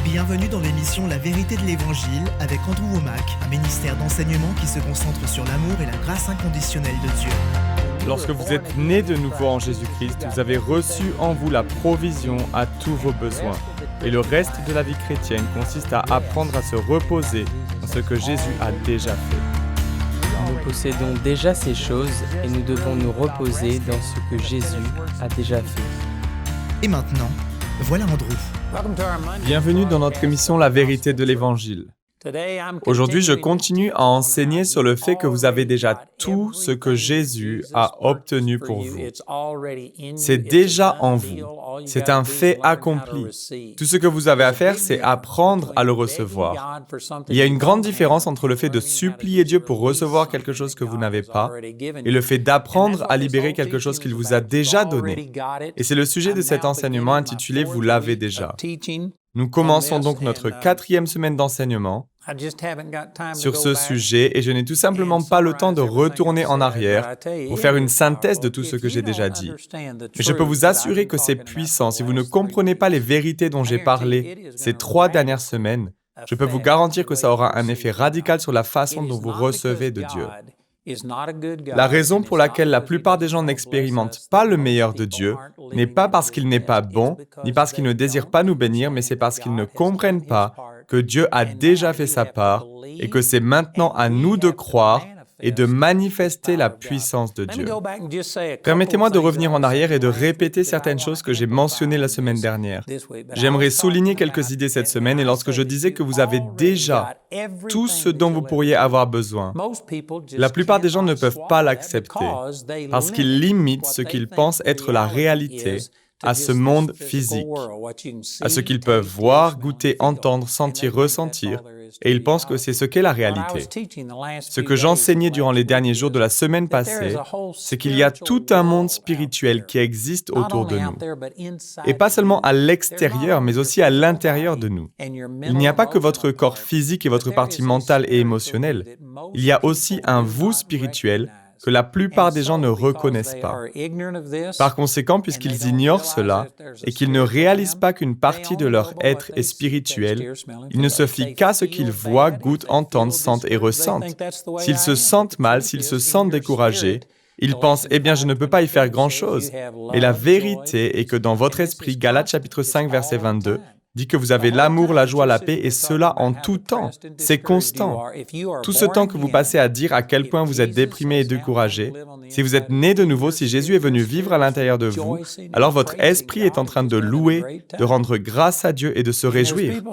Bienvenue dans l'émission La vérité de l'Évangile avec Andrew Womack, un ministère d'enseignement qui se concentre sur l'amour et la grâce inconditionnelle de Dieu. Lorsque vous êtes né de nouveau en Jésus-Christ, vous avez reçu en vous la provision à tous vos besoins. Et le reste de la vie chrétienne consiste à apprendre à se reposer dans ce que Jésus a déjà fait. Nous possédons déjà ces choses et nous devons nous reposer dans ce que Jésus a déjà fait. Et maintenant, voilà Andrew. Bienvenue dans notre émission La vérité de l'Évangile. Aujourd'hui, je continue à enseigner sur le fait que vous avez déjà tout ce que Jésus a obtenu pour vous. C'est déjà en vous. C'est un fait accompli. Tout ce que vous avez à faire, c'est apprendre à le recevoir. Il y a une grande différence entre le fait de supplier Dieu pour recevoir quelque chose que vous n'avez pas et le fait d'apprendre à libérer quelque chose qu'il vous a déjà donné. Et c'est le sujet de cet enseignement intitulé « Vous l'avez déjà ». Nous commençons donc notre 4e semaine d'enseignement sur ce sujet et je n'ai tout simplement pas le temps de retourner en arrière pour faire une synthèse de tout ce que j'ai déjà dit. Mais je peux vous assurer que c'est puissant. Si vous ne comprenez pas les vérités dont j'ai parlé ces 3 dernières semaines, je peux vous garantir que ça aura un effet radical sur la façon dont vous recevez de Dieu. La raison pour laquelle la plupart des gens n'expérimentent pas le meilleur de Dieu n'est pas parce qu'il n'est pas bon, ni parce qu'il ne désire pas nous bénir, mais c'est parce qu'ils ne comprennent pas que Dieu a déjà fait sa part et que c'est maintenant à nous de croire et de manifester la puissance de Dieu. Permettez-moi de revenir en arrière et de répéter certaines choses que j'ai mentionnées la semaine dernière. J'aimerais souligner quelques idées cette semaine et lorsque je disais que vous avez déjà tout ce dont vous pourriez avoir besoin, la plupart des gens ne peuvent pas l'accepter parce qu'ils limitent ce qu'ils pensent être la réalité à ce monde physique, à ce qu'ils peuvent voir, goûter, entendre, sentir, ressentir, et ils pensent que c'est ce qu'est la réalité. Ce que j'enseignais durant les derniers jours de la semaine passée, c'est qu'il y a tout un monde spirituel qui existe autour de nous. Et pas seulement à l'extérieur, mais aussi à l'intérieur de nous. Il n'y a pas que votre corps physique et votre partie mentale et émotionnelle. Il y a aussi un vous spirituel que la plupart des gens ne reconnaissent pas. Par conséquent, puisqu'ils ignorent cela et qu'ils ne réalisent pas qu'une partie de leur être est spirituelle, ils ne se fient qu'à ce qu'ils voient, goûtent, entendent, sentent et ressentent. S'ils se sentent mal, s'ils se sentent découragés, ils pensent « Eh bien, je ne peux pas y faire grand-chose ». Et la vérité est que dans votre esprit, Galates chapitre 5, verset 22, dit que vous avez l'amour, la joie, la paix, et cela en tout temps. C'est constant. Tout ce temps que vous passez à dire à quel point vous êtes déprimé et découragé, si vous êtes né de nouveau, si Jésus est venu vivre à l'intérieur de vous, alors votre esprit est en train de louer, de rendre grâce à Dieu et de se réjouir.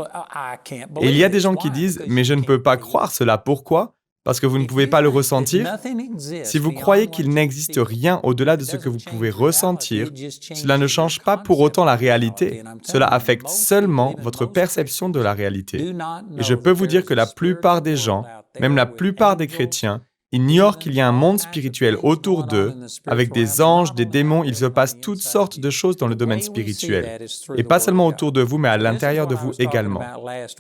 Et il y a des gens qui disent « Mais je ne peux pas croire cela. Pourquoi ? Parce que vous ne pouvez pas le ressentir. Si vous croyez qu'il n'existe rien au-delà de ce que vous pouvez ressentir, cela ne change pas pour autant la réalité. Cela affecte seulement votre perception de la réalité. Et je peux vous dire que la plupart des gens, même la plupart des chrétiens, ignorent qu'il y a un monde spirituel autour d'eux, avec des anges, des démons, il se passe toutes sortes de choses dans le domaine spirituel. Et pas seulement autour de vous, mais à l'intérieur de vous également.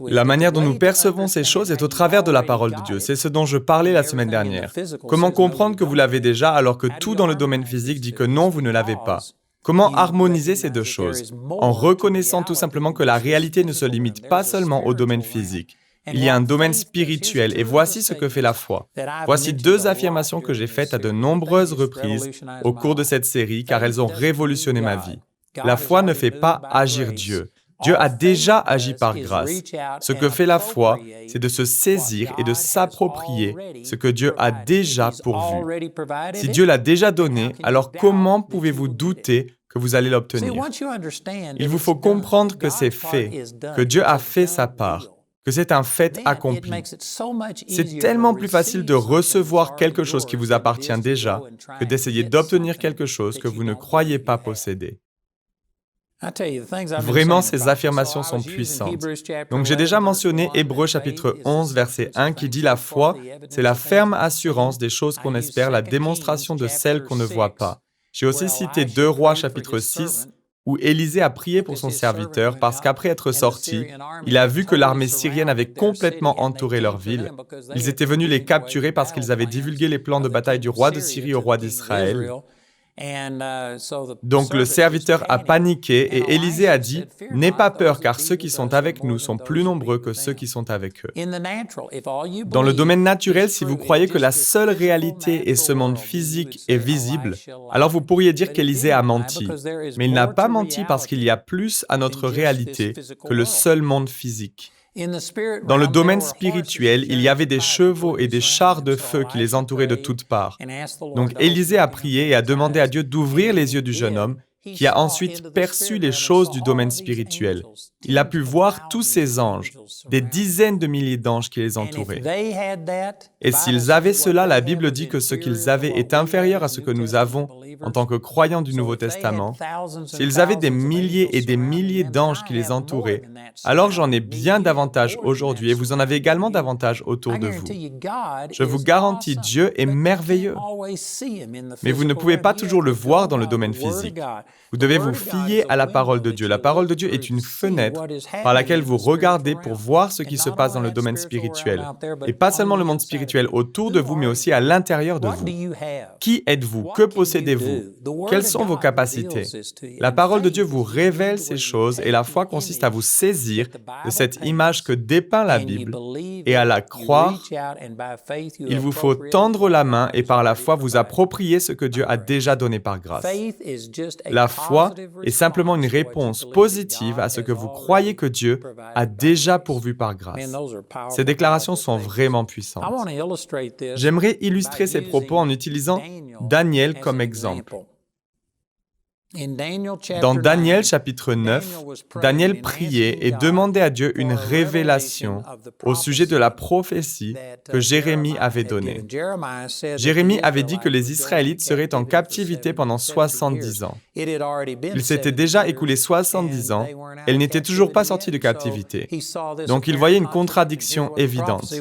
La manière dont nous percevons ces choses est au travers de la parole de Dieu. C'est ce dont je parlais la semaine dernière. Comment comprendre que vous l'avez déjà alors que tout dans le domaine physique dit que non, vous ne l'avez pas? Comment harmoniser ces deux choses? En reconnaissant tout simplement que la réalité ne se limite pas seulement au domaine physique. Il y a un domaine spirituel et voici ce que fait la foi. Voici 2 affirmations que j'ai faites à de nombreuses reprises au cours de cette série car elles ont révolutionné ma vie. La foi ne fait pas agir Dieu. Dieu a déjà agi par grâce. Ce que fait la foi, c'est de se saisir et de s'approprier ce que Dieu a déjà pourvu. Si Dieu l'a déjà donné, alors comment pouvez-vous douter que vous allez l'obtenir? Il vous faut comprendre que c'est fait, que Dieu a fait sa part, que c'est un fait accompli. C'est tellement plus facile de recevoir quelque chose qui vous appartient déjà que d'essayer d'obtenir quelque chose que vous ne croyez pas posséder. Vraiment, ces affirmations sont puissantes. Donc, j'ai déjà mentionné Hébreux chapitre 11, verset 1, qui dit « La foi, c'est la ferme assurance des choses qu'on espère, la démonstration de celles qu'on ne voit pas. » J'ai aussi cité 2 Rois chapitre 6, où Élisée a prié pour son serviteur parce qu'après être sorti, il a vu que l'armée syrienne avait complètement entouré leur ville. Ils étaient venus les capturer parce qu'ils avaient divulgué les plans de bataille du roi de Syrie au roi d'Israël. Donc le serviteur a paniqué et Élisée a dit, « N'aie pas peur car ceux qui sont avec nous sont plus nombreux que ceux qui sont avec eux. » Dans le domaine naturel, si vous croyez que la seule réalité est ce monde physique et visible, alors vous pourriez dire qu'Élisée a menti. Mais il n'a pas menti parce qu'il y a plus à notre réalité que le seul monde physique. Dans le domaine spirituel, il y avait des chevaux et des chars de feu qui les entouraient de toutes parts. Donc Élisée a prié et a demandé à Dieu d'ouvrir les yeux du jeune homme, qui a ensuite perçu les choses du domaine spirituel. Il a pu voir tous ces anges, des dizaines de milliers d'anges qui les entouraient. Et s'ils avaient cela, la Bible dit que ce qu'ils avaient est inférieur à ce que nous avons en tant que croyants du Nouveau Testament. S'ils avaient des milliers et des milliers d'anges qui les entouraient, alors j'en ai bien davantage aujourd'hui et vous en avez également davantage autour de vous. Je vous garantis, Dieu est merveilleux. Mais vous ne pouvez pas toujours le voir dans le domaine physique. Vous devez vous fier à la parole de Dieu. La parole de Dieu est une fenêtre par laquelle vous regardez pour voir ce qui se passe dans le domaine spirituel. Et pas seulement le monde spirituel autour de vous, mais aussi à l'intérieur de vous. Qui êtes-vous? Que possédez-vous? Quelles sont vos capacités? La parole de Dieu vous révèle ces choses et la foi consiste à vous saisir de cette image que dépeint la Bible et à la croire. Il vous faut tendre la main et par la foi vous approprier ce que Dieu a déjà donné par grâce. La foi est simplement une réponse positive à ce que vous croyez que Dieu a déjà pourvu par grâce. Ces déclarations sont vraiment puissantes. J'aimerais illustrer ces propos en utilisant Daniel comme exemple. Dans Daniel chapitre 9, Daniel priait et demandait à Dieu une révélation au sujet de la prophétie que Jérémie avait donnée. Jérémie avait dit que les Israélites seraient en captivité pendant 70 ans. Il s'était déjà écoulé 70 ans et ils n'étaient toujours pas sortis de captivité. Donc il voyait une contradiction évidente.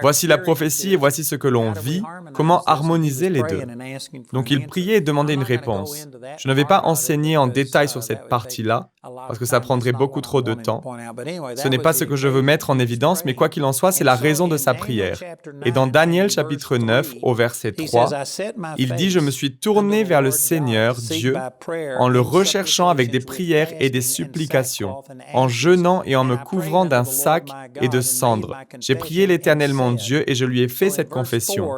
Voici la prophétie et voici ce que l'on vit, comment harmoniser les deux. Donc il priait et demandait une réponse. Je ne vais pas enseigner en détail sur cette partie-là, parce que ça prendrait beaucoup trop de temps. Ce n'est pas ce que je veux mettre en évidence, mais quoi qu'il en soit, c'est la raison de sa prière. Et dans Daniel chapitre 9, au verset 3, il dit « Je me suis tourné vers le Seigneur, Dieu, en le recherchant avec des prières et des supplications, en jeûnant et en me couvrant d'un sac et de cendres. J'ai prié l'Éternel mon Dieu et je lui ai fait cette confession. »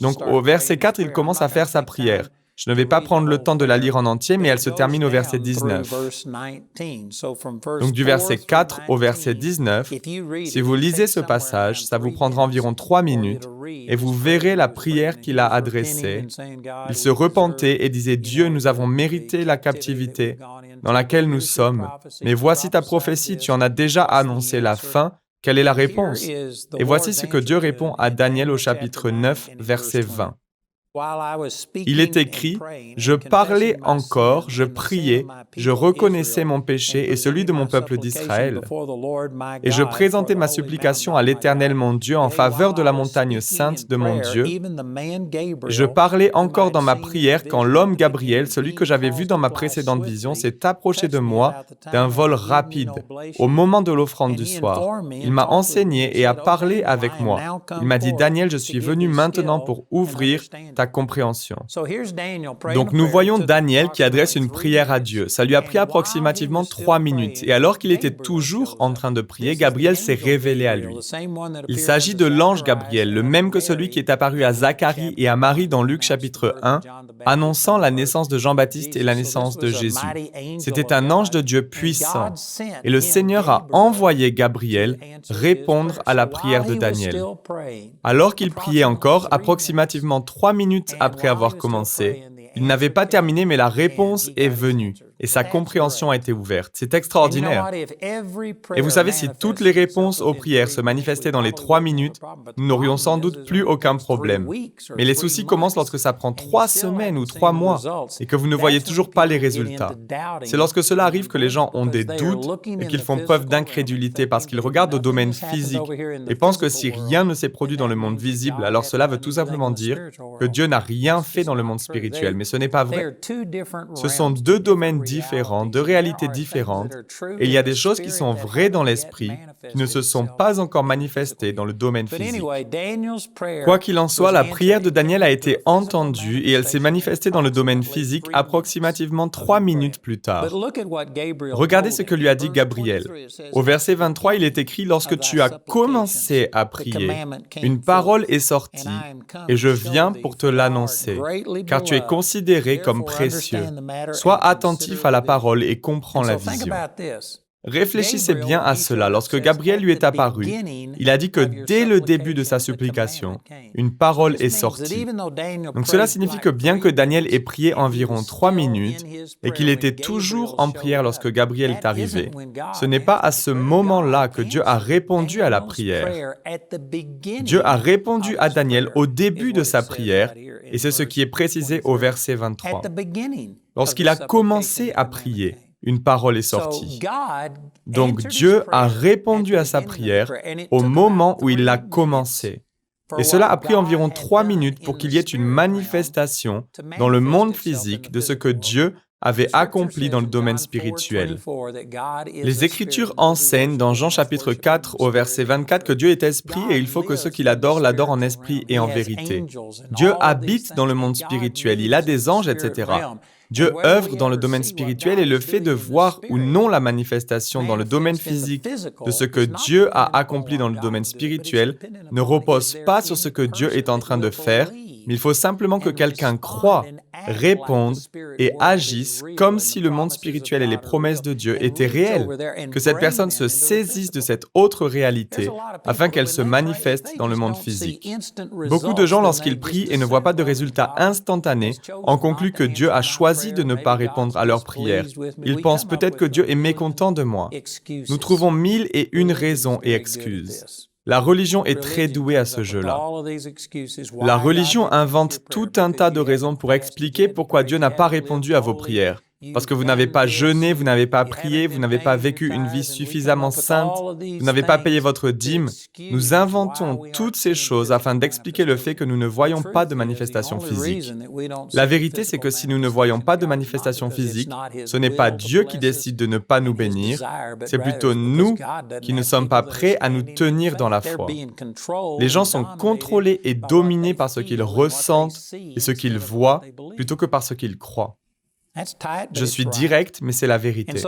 Donc au verset 4, il commence à faire sa prière. Je ne vais pas prendre le temps de la lire en entier, mais elle se termine au verset 19. Donc du verset 4 au verset 19, si vous lisez ce passage, ça vous prendra environ 3 minutes, et vous verrez la prière qu'il a adressée. Il se repentait et disait « Dieu, nous avons mérité la captivité dans laquelle nous sommes, mais voici ta prophétie, tu en as déjà annoncé la fin, quelle est la réponse ?» Et voici ce que Dieu répond à Daniel au chapitre 9, verset 20. Il est écrit, « Je parlais encore, je priais, je reconnaissais mon péché et celui de mon peuple d'Israël. Et je présentais ma supplication à l'Éternel mon Dieu en faveur de la montagne sainte de mon Dieu. Je parlais encore dans ma prière quand l'homme Gabriel, celui que j'avais vu dans ma précédente vision, s'est approché de moi d'un vol rapide au moment de l'offrande du soir. Il m'a enseigné et a parlé avec moi. Il m'a dit, « Daniel, je suis venu maintenant pour ouvrir ta compréhension. » Donc nous voyons Daniel qui adresse une prière à Dieu. Ça lui a pris approximativement 3 minutes. Et alors qu'il était toujours en train de prier, Gabriel s'est révélé à lui. Il s'agit de l'ange Gabriel, le même que celui qui est apparu à Zacharie et à Marie dans Luc chapitre 1, annonçant la naissance de Jean-Baptiste et la naissance de Jésus. C'était un ange de Dieu puissant. Et le Seigneur a envoyé Gabriel répondre à la prière de Daniel. Alors qu'il priait encore, approximativement 3 minutes après avoir commencé, il n'avait pas terminé, mais la réponse est venue et sa compréhension a été ouverte. C'est extraordinaire. Et vous savez, si toutes les réponses aux prières se manifestaient dans les 3 minutes, nous n'aurions sans doute plus aucun problème. Mais les soucis commencent lorsque ça prend 3 semaines ou 3 mois et que vous ne voyez toujours pas les résultats. C'est lorsque cela arrive que les gens ont des doutes et qu'ils font preuve d'incrédulité parce qu'ils regardent au domaine physique et pensent que si rien ne s'est produit dans le monde visible, alors cela veut tout simplement dire que Dieu n'a rien fait dans le monde spirituel. Mais ce n'est pas vrai. Ce sont 2 domaines différents, de réalités différentes, et il y a des choses qui sont vraies dans l'esprit, qui ne se sont pas encore manifestées dans le domaine physique. Quoi qu'il en soit, la prière de Daniel a été entendue et elle s'est manifestée dans le domaine physique approximativement 3 minutes plus tard. Regardez ce que lui a dit Gabriel. Au verset 23, il est écrit « Lorsque tu as commencé à prier, une parole est sortie et je viens pour te l'annoncer, car tu es considéré comme précieux. Sois attentif à la parole et comprends la vision. » Réfléchissez bien à cela. Lorsque Gabriel lui est apparu, il a dit que dès le début de sa supplication, une parole est sortie. Donc cela signifie que bien que Daniel ait prié environ 3 minutes et qu'il était toujours en prière lorsque Gabriel est arrivé, ce n'est pas à ce moment-là que Dieu a répondu à la prière. Dieu a répondu à Daniel au début de sa prière et c'est ce qui est précisé au verset 23. Lorsqu'il a commencé à prier, une parole est sortie. Donc Dieu a répondu à sa prière au moment où il l'a commencé. Et cela a pris environ 3 minutes pour qu'il y ait une manifestation dans le monde physique de ce que Dieu avait accompli dans le domaine spirituel. Les Écritures enseignent dans Jean chapitre 4 au verset 24 que Dieu est esprit et il faut que ceux qui l'adorent l'adorent en esprit et en vérité. Dieu habite dans le monde spirituel, il a des anges, etc. Dieu œuvre dans le domaine spirituel et le fait de voir ou non la manifestation dans le domaine physique de ce que Dieu a accompli dans le domaine spirituel ne repose pas sur ce que Dieu est en train de faire, mais il faut simplement que quelqu'un croie, réponde et agisse comme si le monde spirituel et les promesses de Dieu étaient réels, que cette personne se saisisse de cette autre réalité afin qu'elle se manifeste dans le monde physique. Beaucoup de gens, lorsqu'ils prient et ne voient pas de résultats instantanés, en concluent que Dieu a choisi de ne pas répondre à leurs prières. Ils pensent peut-être que Dieu est mécontent de moi. Nous trouvons 1001 raisons et excuses. La religion est très douée à ce jeu-là. La religion invente tout un tas de raisons pour expliquer pourquoi Dieu n'a pas répondu à vos prières. Parce que vous n'avez pas jeûné, vous n'avez pas prié, vous n'avez pas vécu une vie suffisamment sainte, vous n'avez pas payé votre dîme. Nous inventons toutes ces choses afin d'expliquer le fait que nous ne voyons pas de manifestation physique. La vérité, c'est que si nous ne voyons pas de manifestation physique, ce n'est pas Dieu qui décide de ne pas nous bénir, c'est plutôt nous qui ne sommes pas prêts à nous tenir dans la foi. Les gens sont contrôlés et dominés par ce qu'ils ressentent et ce qu'ils voient plutôt que par ce qu'ils croient. Je suis direct, mais c'est la vérité.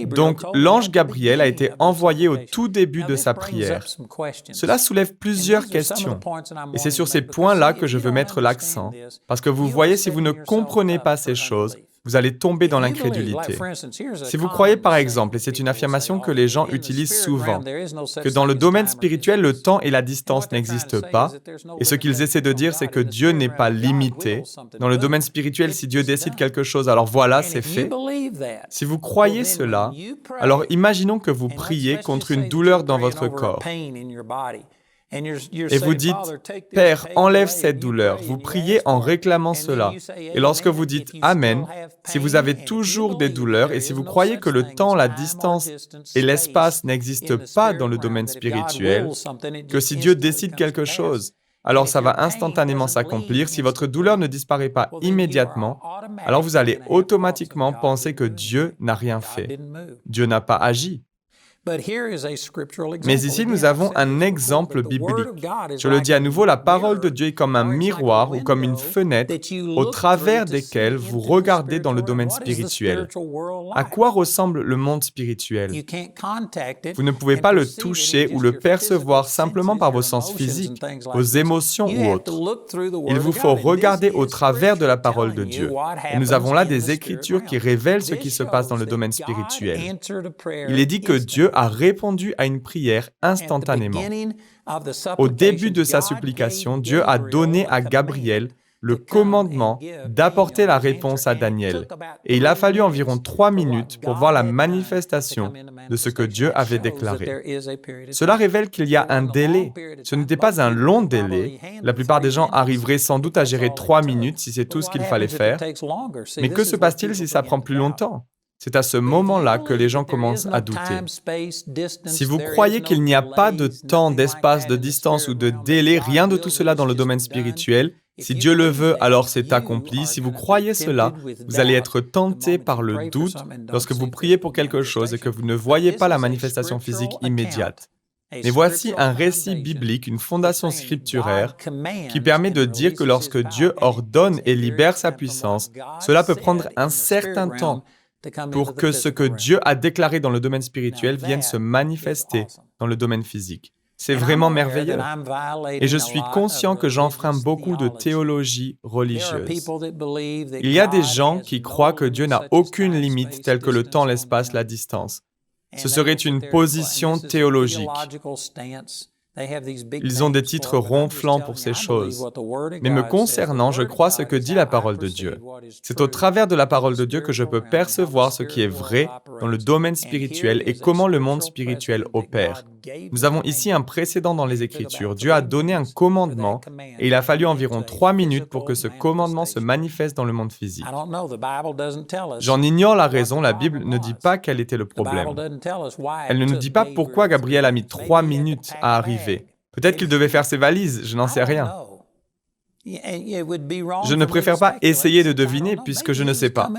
Donc, l'ange Gabriel a été envoyé au tout début de sa prière. Cela soulève plusieurs questions. Et c'est sur ces points-là que je veux mettre l'accent. Parce que vous voyez, si vous ne comprenez pas ces choses, vous allez tomber dans l'incrédulité. Si vous croyez par exemple, et c'est une affirmation que les gens utilisent souvent, que dans le domaine spirituel, le temps et la distance n'existent pas, et ce qu'ils essaient de dire, c'est que Dieu n'est pas limité. Dans le domaine spirituel, si Dieu décide quelque chose, alors voilà, c'est fait. Si vous croyez cela, alors imaginons que vous priez contre une douleur dans votre corps. Et vous dites, « Père, enlève cette douleur. » Vous priez en réclamant cela. Et lorsque vous dites « Amen », si vous avez toujours des douleurs et si vous croyez que le temps, la distance et l'espace n'existent pas dans le domaine spirituel, que si Dieu décide quelque chose, alors ça va instantanément s'accomplir. Si votre douleur ne disparaît pas immédiatement, alors vous allez automatiquement penser que Dieu n'a rien fait. Dieu n'a pas agi. Mais ici, nous avons un exemple biblique. Je le dis à nouveau, la parole de Dieu est comme un miroir ou comme une fenêtre au travers desquelles vous regardez dans le domaine spirituel. À quoi ressemble le monde spirituel? Vous ne pouvez pas le toucher ou le percevoir simplement par vos sens physiques, vos émotions ou autres. Il vous faut regarder au travers de la parole de Dieu. Et nous avons là des Écritures qui révèlent ce qui se passe dans le domaine spirituel. Il est dit que Dieu a répondu à une prière instantanément. Au début de sa supplication, Dieu a donné à Gabriel le commandement d'apporter la réponse à Daniel. Et il a fallu environ 3 minutes pour voir la manifestation de ce que Dieu avait déclaré. Cela révèle qu'il y a un délai. Ce n'était pas un long délai. La plupart des gens arriveraient sans doute à gérer 3 minutes si c'est tout ce qu'il fallait faire. Mais que se passe-t-il si ça prend plus longtemps? C'est à ce moment-là que les gens commencent à douter. Si vous croyez qu'il n'y a pas de temps, d'espace, de distance ou de délai, rien de tout cela dans le domaine spirituel, Si Dieu le veut, alors c'est accompli. Si vous croyez cela, vous allez être tenté par le doute lorsque vous priez pour quelque chose et que vous ne voyez pas la manifestation physique immédiate. Mais voici un récit biblique, une fondation scripturaire qui permet de dire que lorsque Dieu ordonne et libère sa puissance, cela peut prendre un certain temps pour que ce que Dieu a déclaré dans le domaine spirituel vienne se manifester dans le domaine physique. C'est vraiment merveilleux. Et je suis conscient que j'enfreins beaucoup de théologie religieuse. Il y a des gens qui croient que Dieu n'a aucune limite telle que le temps, l'espace, la distance. Ce serait une position théologique. Ils ont des titres ronflants pour ces choses. Mais me concernant, je crois ce que dit la parole de Dieu. C'est au travers de la parole de Dieu que je peux percevoir ce qui est vrai dans le domaine spirituel et comment le monde spirituel opère. Nous avons ici un précédent dans les Écritures. Dieu a donné un commandement et il a fallu environ 3 minutes pour que ce commandement se manifeste dans le monde physique. J'en ignore la raison, la Bible ne dit pas quel était le problème. Elle ne nous dit pas pourquoi Gabriel a mis 3 minutes à arriver. Peut-être qu'il devait faire ses valises, je n'en sais rien. Je ne préfère pas essayer de deviner puisque je ne sais pas.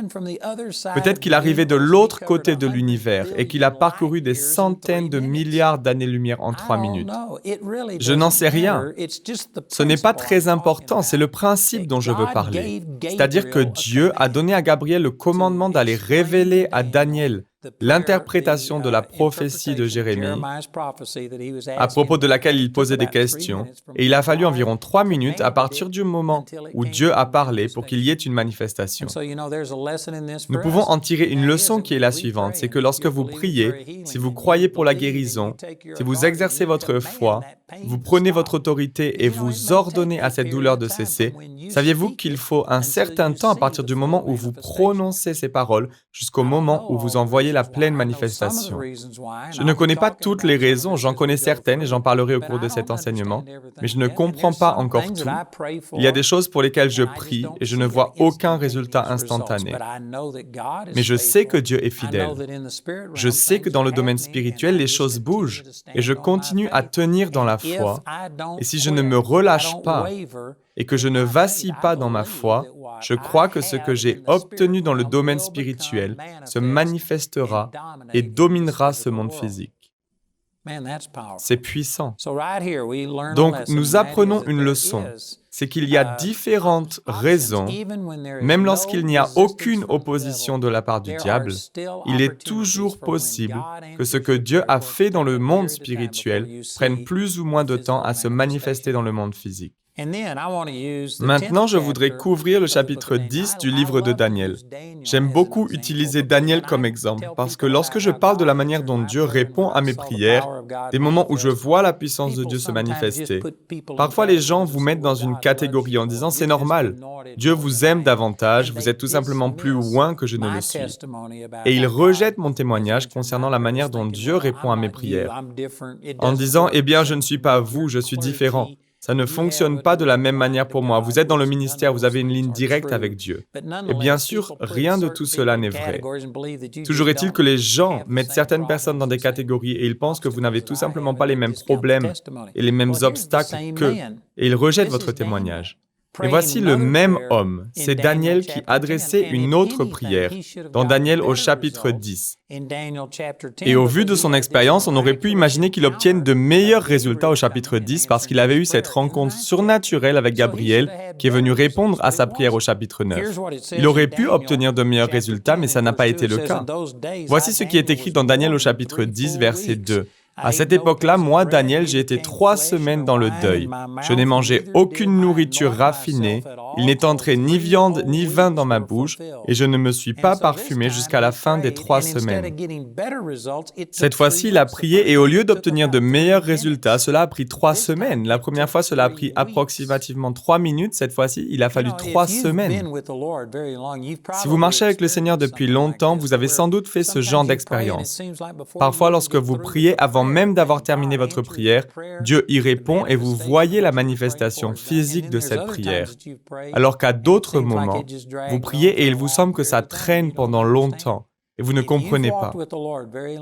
Peut-être qu'il arrivait de l'autre côté de l'univers et qu'il a parcouru des centaines de milliards d'années-lumière en 3 minutes. Je n'en sais rien. Ce n'est pas très important, c'est le principe dont je veux parler. C'est-à-dire que Dieu a donné à Gabriel le commandement d'aller révéler à Daniel l'interprétation de la prophétie de Jérémie, à propos de laquelle il posait des questions, et il a fallu environ 3 minutes à partir du moment où Dieu a parlé pour qu'il y ait une manifestation. Nous pouvons en tirer une leçon qui est la suivante, c'est que lorsque vous priez, si vous croyez pour la guérison, si vous exercez votre foi, vous prenez votre autorité et vous ordonnez à cette douleur de cesser, saviez-vous qu'il faut un certain temps à partir du moment où vous prononcez ces paroles jusqu'au moment où vous en voyez la pleine manifestation. Je ne connais pas toutes les raisons, j'en connais certaines et j'en parlerai au cours de cet enseignement, mais je ne comprends pas encore tout. Il y a des choses pour lesquelles je prie et je ne vois aucun résultat instantané. Mais je sais que Dieu est fidèle. Je sais que dans le domaine spirituel, les choses bougent et je continue à tenir dans la foi. Et si je ne me relâche pas et que je ne vacille pas dans ma foi, je crois que ce que j'ai obtenu dans le domaine spirituel se manifestera et dominera ce monde physique. C'est puissant. Donc, nous apprenons une leçon. C'est qu'il y a différentes raisons, même lorsqu'il n'y a aucune opposition de la part du diable, il est toujours possible que ce que Dieu a fait dans le monde spirituel prenne plus ou moins de temps à se manifester dans le monde physique. Maintenant, je voudrais couvrir le chapitre 10 du livre de Daniel. J'aime beaucoup utiliser Daniel comme exemple parce que lorsque je parle de la manière dont Dieu répond à mes prières, des moments où je vois la puissance de Dieu se manifester, parfois les gens vous mettent dans une catégorie en disant « c'est normal, Dieu vous aime davantage, vous êtes tout simplement plus loin que je ne le suis. » Et ils rejettent mon témoignage concernant la manière dont Dieu répond à mes prières, en disant « eh bien, je ne suis pas vous, je suis différent. » Ça ne fonctionne pas de la même manière pour moi. Vous êtes dans le ministère, vous avez une ligne directe avec Dieu. Et bien sûr, rien de tout cela n'est vrai. Toujours est-il que les gens mettent certaines personnes dans des catégories et ils pensent que vous n'avez tout simplement pas les mêmes problèmes et les mêmes obstacles qu'eux, et ils rejettent votre témoignage. Et voici le même homme, c'est Daniel qui adressait une autre prière, dans Daniel au chapitre 10. Et au vu de son expérience, on aurait pu imaginer qu'il obtienne de meilleurs résultats au chapitre 10 parce qu'il avait eu cette rencontre surnaturelle avec Gabriel qui est venu répondre à sa prière au chapitre 9. Il aurait pu obtenir de meilleurs résultats, mais ça n'a pas été le cas. Voici ce qui est écrit dans Daniel au chapitre 10, verset 2. À cette époque-là, moi, Daniel, j'ai été 3 semaines dans le deuil. Je n'ai mangé aucune nourriture raffinée, il n'est entré ni viande ni vin dans ma bouche, et je ne me suis pas parfumé jusqu'à la fin des 3 semaines. Cette fois-ci, il a prié et au lieu d'obtenir de meilleurs résultats, cela a pris 3 semaines. La première fois, cela a pris approximativement 3 minutes. Cette fois-ci, il a fallu 3 semaines. Si vous marchez avec le Seigneur depuis longtemps, vous avez sans doute fait ce genre d'expérience. Parfois, lorsque vous priez avant même d'avoir terminé votre prière, Dieu y répond et vous voyez la manifestation physique de cette prière. Alors qu'à d'autres moments, vous priez et il vous semble que ça traîne pendant longtemps. et vous ne comprenez pas.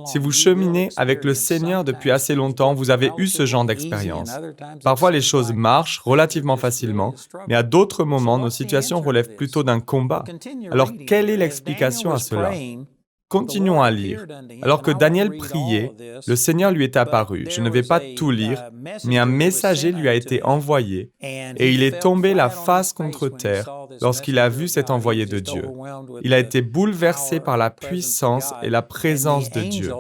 Si vous cheminez avec le Seigneur depuis assez longtemps, vous avez eu ce genre d'expérience. Parfois, les choses marchent relativement facilement, mais à d'autres moments, nos situations relèvent plutôt d'un combat. Alors, quelle est l'explication à cela? Continuons à lire. Alors que Daniel priait, le Seigneur lui est apparu. Je ne vais pas tout lire, mais un messager lui a été envoyé, et il est tombé la face contre terre lorsqu'il a vu cet envoyé de Dieu. Il a été bouleversé par la puissance et la présence de Dieu.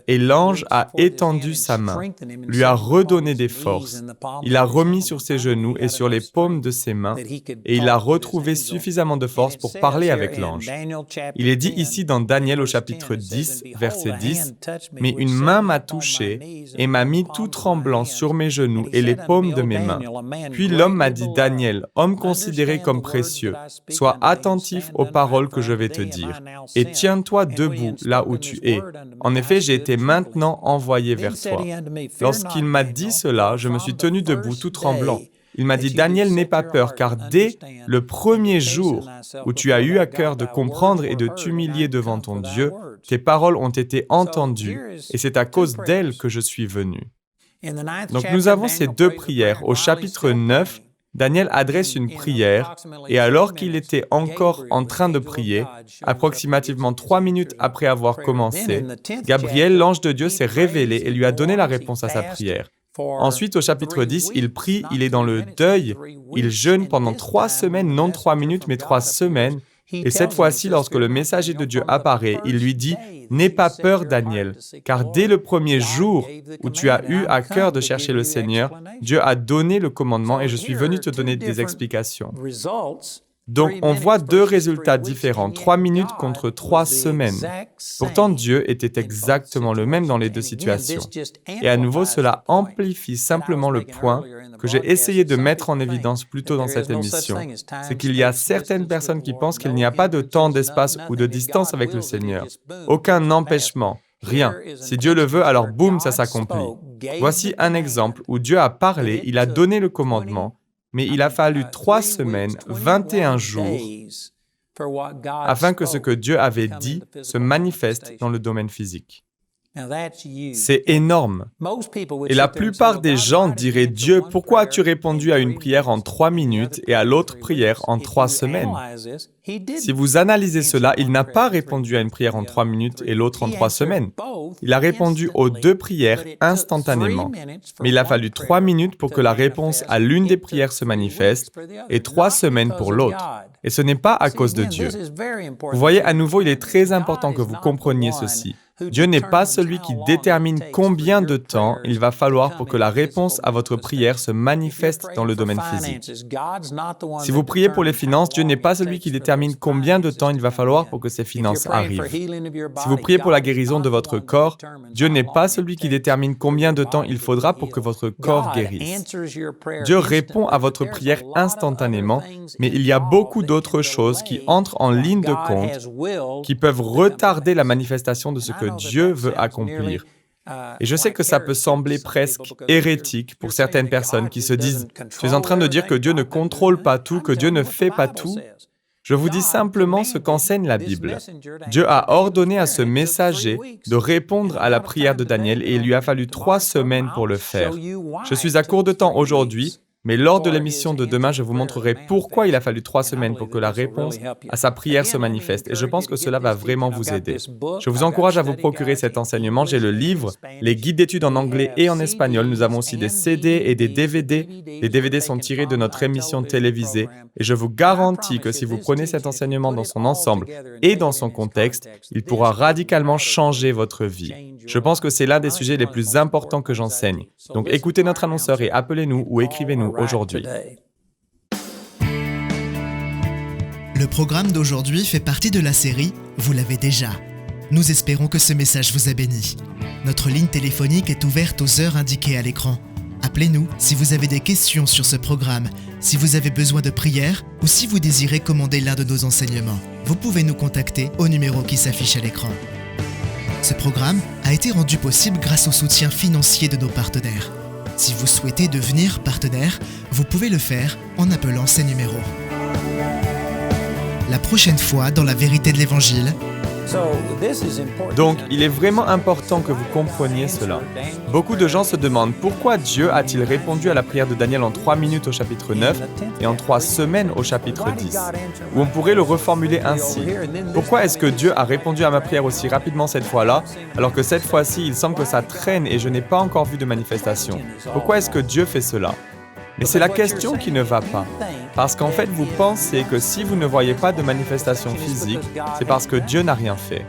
Et l'ange a étendu sa main, lui a redonné des forces. Il a remis sur ses genoux et sur les paumes de ses mains, et il a retrouvé suffisamment de force pour parler avec l'ange. Il est dit ici dans Daniel au chapitre 10, verset 10, « Mais une main m'a touché et m'a mis tout tremblant sur mes genoux et les paumes de mes mains. Puis l'homme m'a dit, Daniel, homme considéré comme précieux, sois attentif aux paroles que je vais te dire, et tiens-toi debout là où tu es. En effet, j'ai été maintenant envoyé vers toi. » Lorsqu'il m'a dit cela, je me suis tenu debout tout tremblant. Il m'a dit, Daniel, n'aie pas peur, car dès le premier jour où tu as eu à cœur de comprendre et de t'humilier devant ton Dieu, tes paroles ont été entendues, et c'est à cause d'elles que je suis venu. Donc nous avons ces deux prières. Au chapitre 9, Daniel adresse une prière, et alors qu'il était encore en train de prier, approximativement 3 minutes après avoir commencé, Gabriel, l'ange de Dieu, s'est révélé et lui a donné la réponse à sa prière. Ensuite, au chapitre 10, il prie, il est dans le deuil, il jeûne pendant 3 semaines, non 3 minutes, mais 3 semaines. Et cette fois-ci, lorsque le messager de Dieu apparaît, il lui dit « N'aie pas peur, Daniel, car dès le premier jour où tu as eu à cœur de chercher le Seigneur, Dieu a donné le commandement et je suis venu te donner des explications. » Donc, on voit 2 résultats différents, 3 minutes contre 3 semaines. Pourtant, Dieu était exactement le même dans les 2 situations. Et à nouveau, cela amplifie simplement le point que j'ai essayé de mettre en évidence plus tôt dans cette émission. C'est qu'il y a certaines personnes qui pensent qu'il n'y a pas de temps, d'espace ou de distance avec le Seigneur. Aucun empêchement, rien. Si Dieu le veut, alors boum, ça s'accomplit. Voici un exemple où Dieu a parlé, il a donné le commandement, mais il a fallu 3 semaines, 21 jours, afin que ce que Dieu avait dit se manifeste dans le domaine physique. C'est énorme. Et la plupart des gens diraient, Dieu, pourquoi as-tu répondu à une prière en 3 minutes et à l'autre prière en 3 semaines? Si vous analysez cela, il n'a pas répondu à une prière en 3 minutes et l'autre en 3 semaines. Il a répondu aux 2 prières instantanément, mais il a fallu 3 minutes pour que la réponse à l'une des prières se manifeste et 3 semaines pour l'autre. Et ce n'est pas à cause de Dieu. Vous voyez, à nouveau, il est très important que vous compreniez ceci. Dieu n'est pas celui qui détermine combien de temps il va falloir pour que la réponse à votre prière se manifeste dans le domaine physique. Si vous priez pour les finances, Dieu n'est pas celui qui détermine combien de temps il va falloir pour que ces finances arrivent. Si vous priez pour la guérison de votre corps, Dieu n'est pas celui qui détermine combien de temps il faudra pour que votre corps guérisse. Dieu répond à votre prière instantanément, mais il y a beaucoup d'autres choses qui entrent en ligne de compte, qui peuvent retarder la manifestation de ce que Dieu veut accomplir. Et je sais que ça peut sembler presque hérétique pour certaines personnes qui se disent « Tu es en train de dire que Dieu ne contrôle pas tout, que Dieu ne fait pas tout ?» Je vous dis simplement ce qu'enseigne la Bible. Dieu a ordonné à ce messager de répondre à la prière de Daniel et il lui a fallu 3 semaines pour le faire. Je suis à court de temps aujourd'hui, mais lors de l'émission de demain, je vous montrerai pourquoi il a fallu 3 semaines pour que la réponse à sa prière se manifeste. Et je pense que cela va vraiment vous aider. Je vous encourage à vous procurer cet enseignement. J'ai le livre, les guides d'études en anglais et en espagnol. Nous avons aussi des CD et des DVD. Les DVD sont tirés de notre émission télévisée. Et je vous garantis que si vous prenez cet enseignement dans son ensemble et dans son contexte, il pourra radicalement changer votre vie. Je pense que c'est l'un des sujets les plus importants que j'enseigne. Donc écoutez notre annonceur et appelez-nous ou écrivez-nous aujourd'hui. Le programme d'aujourd'hui fait partie de la série « Vous l'avez déjà ». Nous espérons que ce message vous a béni. Notre ligne téléphonique est ouverte aux heures indiquées à l'écran. Appelez-nous si vous avez des questions sur ce programme, si vous avez besoin de prière ou si vous désirez commander l'un de nos enseignements. Vous pouvez nous contacter au numéro qui s'affiche à l'écran. Ce programme a été rendu possible grâce au soutien financier de nos partenaires. Si vous souhaitez devenir partenaire, vous pouvez le faire en appelant ces numéros. La prochaine fois, dans la vérité de l'Évangile, Donc, il est vraiment important que vous compreniez cela. Beaucoup de gens se demandent pourquoi Dieu a-t-il répondu à la prière de Daniel en 3 minutes au chapitre 9 et en 3 semaines au chapitre 10. Ou on pourrait le reformuler ainsi. Pourquoi est-ce que Dieu a répondu à ma prière aussi rapidement cette fois-là, alors que cette fois-ci, il semble que ça traîne et je n'ai pas encore vu de manifestation? Pourquoi est-ce que Dieu fait cela? Mais c'est la question qui ne va pas. Parce qu'en fait, vous pensez que si vous ne voyez pas de manifestation physique, c'est parce que Dieu n'a rien fait.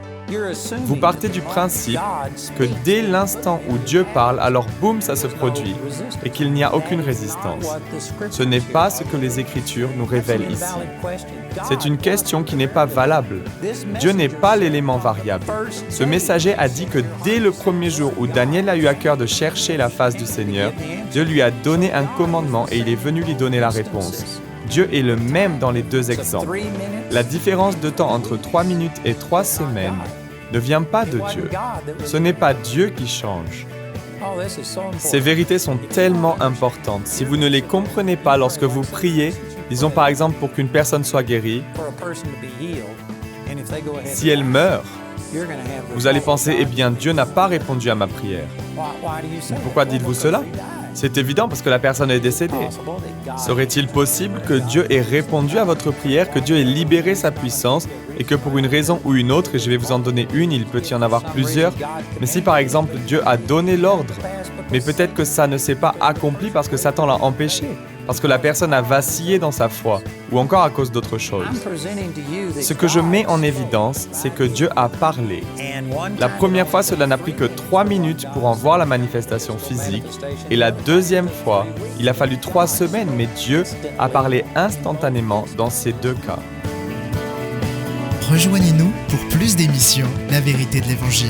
Vous partez du principe que dès l'instant où Dieu parle, alors boum, ça se produit, et qu'il n'y a aucune résistance. Ce n'est pas ce que les Écritures nous révèlent ici. C'est une question qui n'est pas valable. Dieu n'est pas l'élément variable. Ce messager a dit que dès le premier jour où Daniel a eu à cœur de chercher la face du Seigneur, Dieu lui a donné un commandement et il est venu lui donner la réponse. Dieu est le même dans les deux exemples. La différence de temps entre 3 minutes et 3 semaines ne vient pas de Dieu. Ce n'est pas Dieu qui change. Ces vérités sont tellement importantes. Si vous ne les comprenez pas lorsque vous priez, disons par exemple pour qu'une personne soit guérie, si elle meurt, vous allez penser, eh bien, Dieu n'a pas répondu à ma prière. Pourquoi dites-vous cela? C'est évident parce que la personne est décédée. Serait-il possible que Dieu ait répondu à votre prière, que Dieu ait libéré sa puissance et que pour une raison ou une autre, et je vais vous en donner une, il peut y en avoir plusieurs, mais si par exemple Dieu a donné l'ordre, mais peut-être que ça ne s'est pas accompli parce que Satan l'a empêché, parce que la personne a vacillé dans sa foi, ou encore à cause d'autre chose. Ce que je mets en évidence, c'est que Dieu a parlé. La première fois, cela n'a pris que 3 minutes pour en voir la manifestation physique, et la deuxième fois, il a fallu 3 semaines, mais Dieu a parlé instantanément dans ces 2 cas. Rejoignez-nous pour plus d'émissions La Vérité de l'Évangile.